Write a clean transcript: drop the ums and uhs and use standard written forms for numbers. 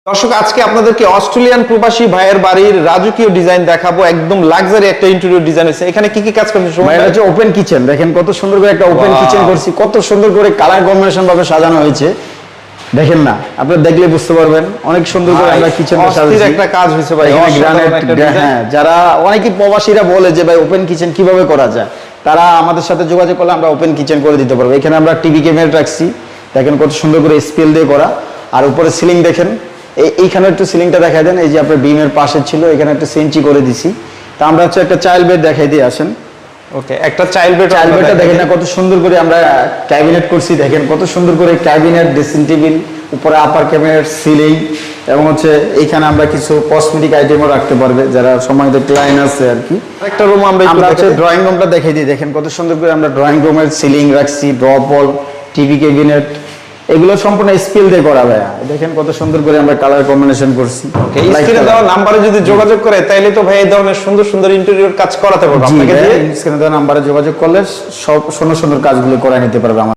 দর্শক, আজকে আপনাদেরকে অস্ট্রেলিয়ান প্রবাসী ভাইয়ের বাড়ির রাজকীয় ডিজাইন দেখাবো। একদম লাক্সারি একটা ইন্টেরিয়র ডিজাইন আছে। এখানে কি কি কাজ করছে? এটা হচ্ছে ওপেন কিচেন। দেখেন কত সুন্দর করে একটা ওপেন কিচেন করছি, কত সুন্দর করে কালার কম্বিনেশন ভাবে সাজানো হয়েছে। দেখেন না, আপনারা দেখলে বুঝতে পারবেন অনেক সুন্দর করে আমরা কিচেনটা সাজিয়েছি। একটা কাজ হয়েছে ভাই, হ্যাঁ, যারা অনেকেই প্রবাসীরা বলে যে ভাই ওপেন কিচেন কিভাবে করা যায়, তারা আমাদের সাথে যোগাযোগ করলে আমরা ওপেন কিচেন করে দিতে পারবো। এখানে আমরা টিভি ক্যাবিনেট রাখছি, দেখেন কত সুন্দর করে স্পেল দিয়ে করা। আর উপরে সিলিং দেখেন, এইখানে একটু সিলিংটা দেখাই দেন। এই যে আপনার বিমের পাশে ছিল, এখানে একটা সেঞ্চি করে দিছি। তা আমরা হচ্ছে একটা চাইল্ড বেড দেখাই দিয়ে আসেন। ওকে, একটা চাইল্ড বেডটা দেখেন না কত সুন্দর করে আমরা ক্যাবিনেট করছি। দেখেন কত সুন্দর করে ক্যাবিনেট, ড্রেসিং টেবিল, উপরে আপার ক্যাবিনেট, সিলিং, এবং হচ্ছে এইখানে আমরা কিছু কসমেটিক আইটেমও রাখতে পারবে যারা সময় ক্লায়েন্ট আছে আর কি। একটা রুম আমরা হচ্ছে ড্রয়িং রুমটা দেখাই দিই। দেখেন কত সুন্দর করে আমরা ড্রয়িং রুমের সিলিং রাখছি, ড্রপ ওয়াল, টিভি ক্যাবিনেট, এগুলো সম্পূর্ণ স্কিল দিয়ে করা ভাই। দেখেন কত সুন্দর করে আমরা কালার কম্বিনেশন করছি। স্ক্রিনে দেওয়া নাম্বারে যদি যোগাযোগ করে তাইলে তো ভাই এই ধরনের সুন্দর সুন্দর ইন্টেরিয়র কাজ করাতে পারবো আপনাকে দিয়ে। স্ক্রিনে দেওয়া নাম্বারে যোগাযোগ করলে সব সুন্দর সুন্দর কাজগুলো করে নিতে পারবে।